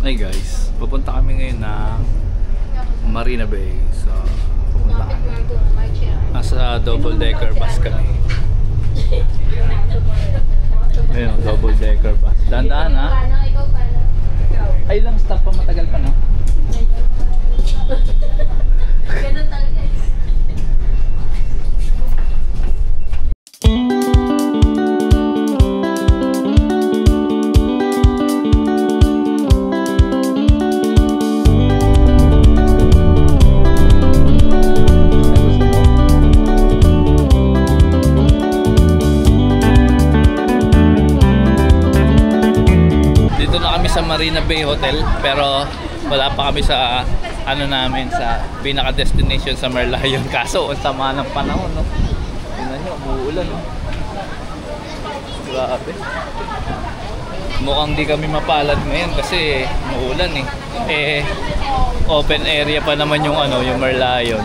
Hey guys, pupunta kami ngayon ng Marina Bay. So, pupunta kami. Nasa double decker bus kami. Ayun, double decker bus. Dahan-dahan ha. Ay lang, stop pa, matagal pa no? Ganun talaga. Sa Marina Bay Hotel, pero wala pa kami sa ano namin, sa pinaka destination sa Merlion. Kaso ang sama ng panahon, no? Tingnan nyo, umuulan, no? Grabe. Mukhang di kami mapalad ngayon kasi umuulan eh. Open area pa naman yung ano, yung Merlion.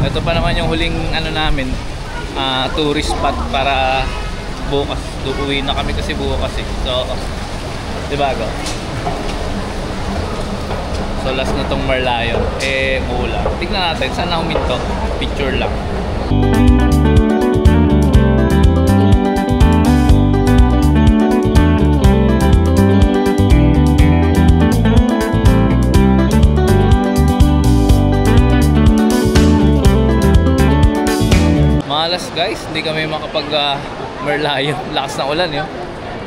Ito pa naman yung huling ano namin, tourist spot para bukas. Uwi na kami kasi bukas eh. So, diba go? So last na tong Merlion. Mula. Tignan natin, saan na huminto? Picture lang. Malas guys, hindi kami makapag Merlion. Lakas ng ulan yun.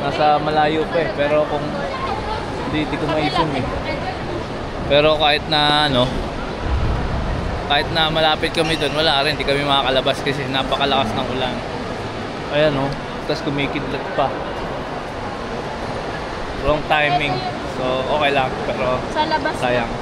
Nasa malayo pa eh. Pero kung hindi ko ma-zoom eh. Pero kahit na ano, kahit na malapit kami doon, wala rin. Hindi kami makakalabas kasi napakalakas ng ulan. Ayan o. Tapos kumikidlat pa. Wrong timing. So okay lang. Pero sa labas sayang.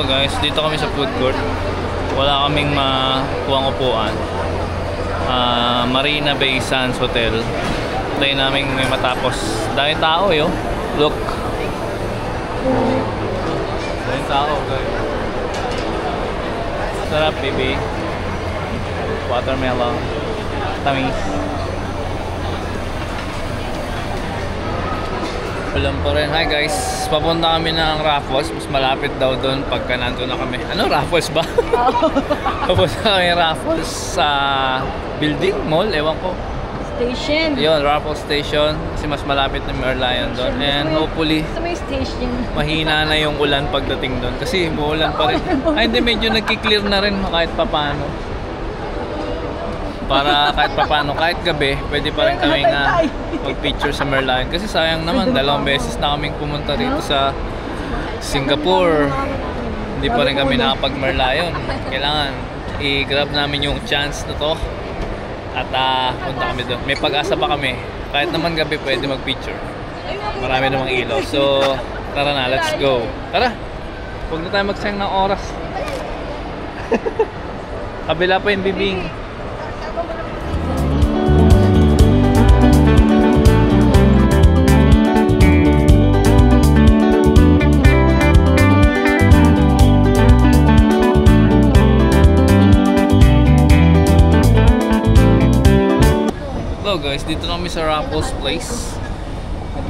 Guys, dito kami sa food court. Wala kaming makuhang upuan. Marina Bay Sands Hotel. Tayo namin may matapos. Dahil tao yo. Look. Dahil tao guys. Sarap baby. Watermelon. Tamis. Ulan pa rin. Hi guys, papunta kami ng Raffles. Mas malapit daw doon pagka nandun na kami. Ano? Raffles ba? Papunta kami Raffles sa building, mall, ewan ko. Station. Yun, Raffles Station. Kasi mas malapit na Merlion doon. And hopefully, mahina na yung ulan pagdating doon. Kasi muulan pa rin. Ay hindi, medyo nagki-clear na rin kahit papano. Para kahit papano, kahit gabi, pwede pa rin kami nga mag-picture sa Merlion. Kasi sayang naman, 2 beses na kaming pumunta rito sa Singapore. Hindi pa rin kami nakapag-Merlion. Kailangan i-grab namin yung chance na to. At punta kami doon. May pag-asa pa kami. Kahit naman gabi, pwede mag-picture. Marami namang ilaw. So, tara na, let's go. Tara! Huwag na tayo magsayang ng oras. Kabila pa yung bibing. Hello guys, dito na kami sa Raffles Place. At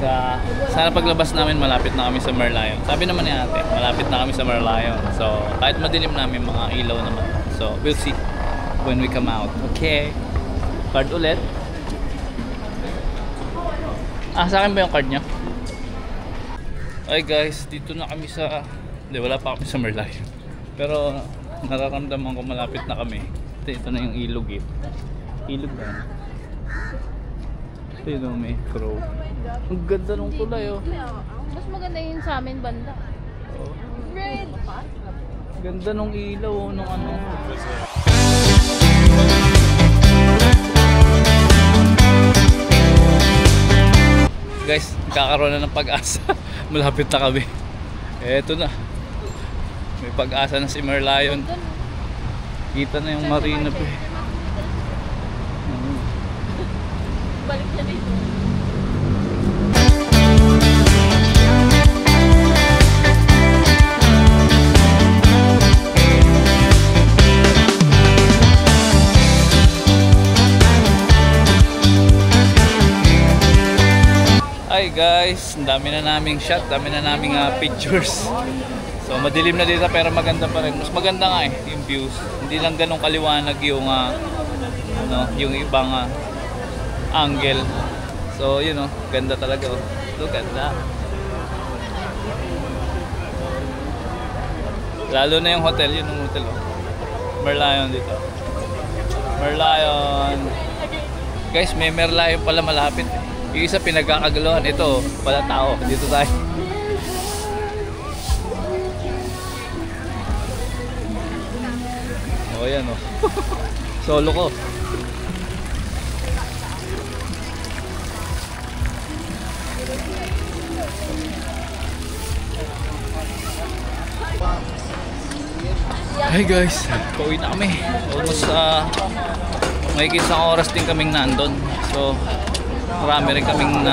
sana paglabas namin malapit na kami sa Merlion. Sabi naman ni ate, malapit na kami sa Merlion. So kahit madilim namin, mga ilaw naman. So we'll see when we come out. Okay. Card ulit. Sa akin ba yung card nyo? Hi guys, dito na kami sa... Hindi, wala pa kami sa Merlion. Pero nararamdaman ko malapit na kami. Ito na yung ilog eh. Ilog na. Ito may crow. Ang ganda ng kulay oh. Mas maganda yun sa amin banda. Oh. Red. Ganda ng ilaw oh, nung ano. Guys, kakaroon na ng pag-asa. Malapit na kami. Eto na. May pag-asa na si Merlion. Kita na yung Marina Bay. Balik na dito. guys, ang dami na naming shot, dami na naming pictures. So madilim na dito pero maganda pa rin. Mas maganda nga yung views. Hindi lang ganun kaliwanag yung yung ibang angle. So yun ganda talaga Look at that. Lalo na yung hotel, yun yung hotel Merlion dito. Merlion. Guys, may Merlion pala malapit. Yung isa pinagkakaguluhan. Ito, pala tao. Dito tayo. Yan Solo ko. Hi guys, pauwi na kami. Almost may isang oras din kaming nandun. So marami rin kaming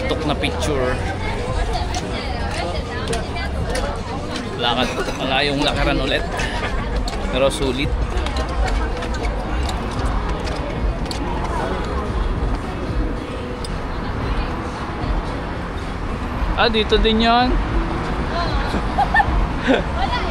tuk na picture. Malayong lakaran ulit. Pero sulit. Dito din yan. Wala